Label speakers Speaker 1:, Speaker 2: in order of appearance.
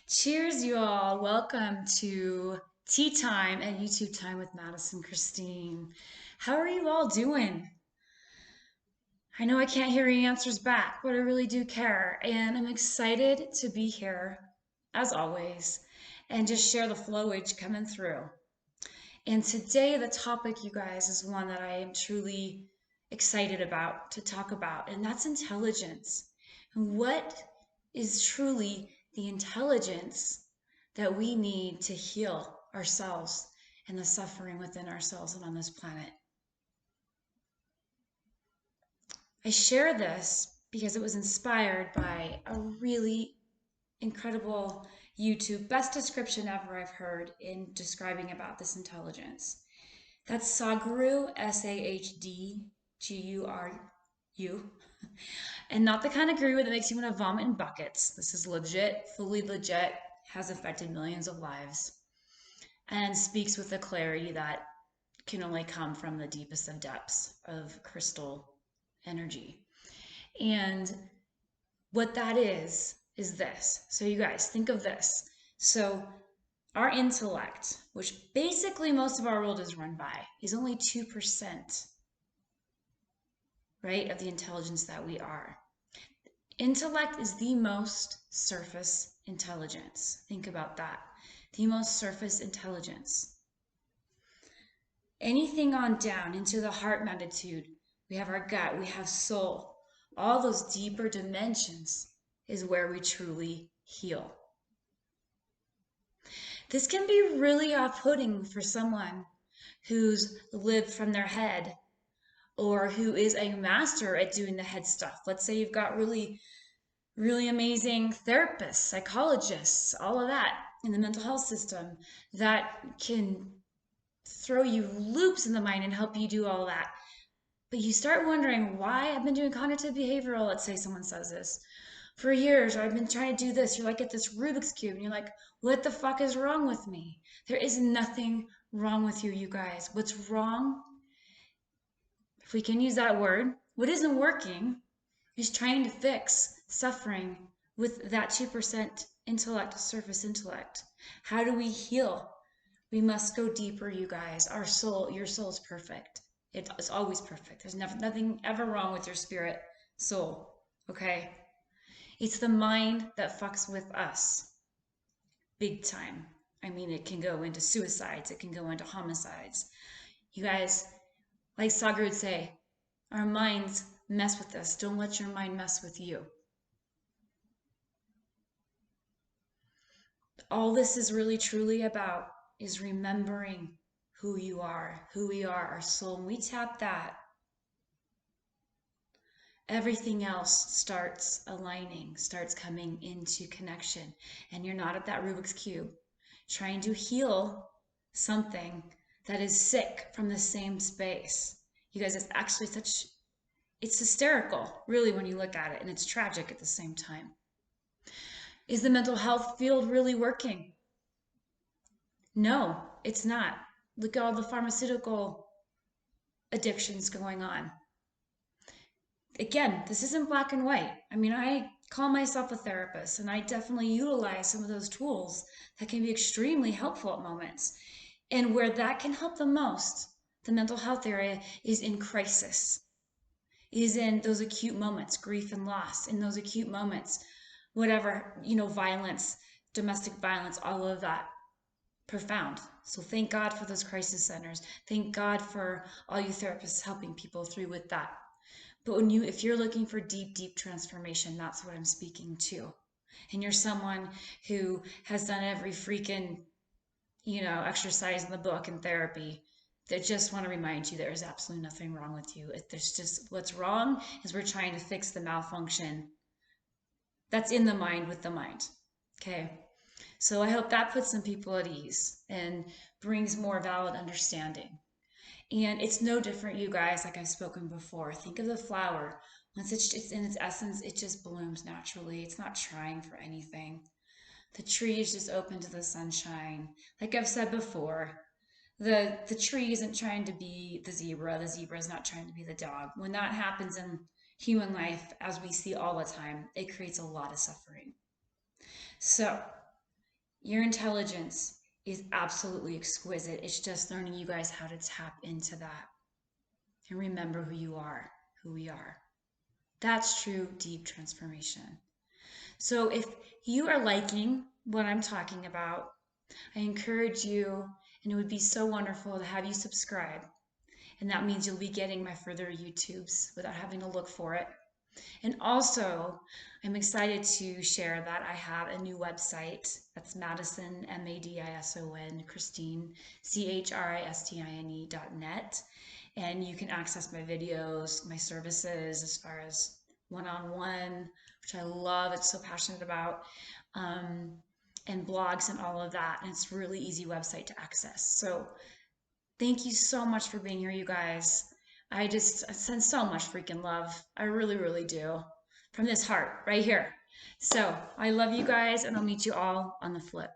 Speaker 1: Cheers, you all. Welcome to Tea Time and YouTube Time with Madison Christine. How are you all doing? I know I can't hear your answers back, but I really do care. And I'm excited to be here, as always, and just share the flowage coming through. And today, the topic, you guys, is one that I am truly excited about to talk about, and that's intelligence. And what is truly the intelligence that we need to heal ourselves and the suffering within ourselves and on this planet? I share this because it was inspired by a really incredible YouTube, best description ever I've heard in describing about this intelligence. That's Sadhguru, Sadhguru, and not the kind of guru that makes you want to vomit in buckets. This is legit, fully legit, has affected millions of lives, and speaks with a clarity that can only come from the deepest of depths of crystal energy. And what that is this. So, you guys, think of this. So, our intellect, which basically most of our world is run by, is only 2%, right, of the intelligence that we are. Intellect is the most surface intelligence. Think about that. The most surface intelligence. Anything on down into the heart magnitude, we have our gut, we have soul. All those deeper dimensions is where we truly heal. This can be really off-putting for someone who's lived from their head or who is a master at doing the head stuff. Let's say you've got really amazing therapists, psychologists, all of that in the mental health system that can throw you loops in the mind and help you do all that. But you start wondering why. I've been doing cognitive behavioral, let's say someone says this, for years, or I've been trying to do this. You're like at this Rubik's Cube and you're like, what the fuck is wrong with me? There is nothing wrong with you, you guys. What's wrong, if we can use that word, what isn't working is trying to fix suffering with that 2% intellect, surface intellect. How do we heal? We must go deeper, you guys. Our soul, your soul is perfect. It's always perfect. There's nothing ever wrong with your spirit soul, okay? It's the mind that fucks with us big time. I mean, it can go into suicides. It can go into homicides. You guys, like Sadhguru would say, our minds mess with us. Don't let your mind mess with you. All this is really truly about is remembering who you are, who we are, our soul. When we tap that, everything else starts aligning, starts coming into connection. And you're not at that Rubik's Cube trying to heal something that is sick from the same space. You guys, it's actually it's hysterical, really, when you look at it, and it's tragic at the same time. Is the mental health field really working? No, it's not. Look at all the pharmaceutical addictions going on. Again, this isn't black and white. I mean, I call myself a therapist, and I definitely utilize some of those tools that can be extremely helpful at moments. And where that can help the most, the mental health area, is in crisis, is in those acute moments, grief and loss, in those acute moments, whatever, violence, domestic violence, all of that. Profound. So thank God for those crisis centers. Thank God for all you therapists helping people through with that. But if you're looking for deep transformation, that's what I'm speaking to. And you're someone who has done every freaking, exercise in the book and therapy, that just want to remind you there is absolutely nothing wrong with you. There's just what's wrong is we're trying to fix the malfunction that's in the mind with the mind. Okay. So I hope that puts some people at ease and brings more valid understanding. And it's no different, you guys, like I've spoken before. Think of the flower. Once it's in its essence, it just blooms naturally. It's not trying for anything. The tree is just open to the sunshine. Like I've said before, the tree isn't trying to be the zebra. The zebra is not trying to be the dog. When that happens in human life, as we see all the time, it creates a lot of suffering. So Your intelligence is absolutely exquisite. It's just learning you guys how to tap into that and remember who you are, who we are. That's true deep transformation. So if you are liking what I'm talking about, I encourage you, and it would be so wonderful to have you subscribe. And that means you'll be getting my further YouTubes without having to look for it. And also, I'm excited to share that I have a new website. That's Madison, Madison, Christine, CHRISTINE.net. And you can access my videos, my services as far as one-on-one, which I love, it's so passionate about, and blogs and all of that. And it's a really easy website to access. So thank you so much for being here, you guys. I send so much freaking love. I really, really do. From this heart right here. So I love you guys, and I'll meet you all on the flip.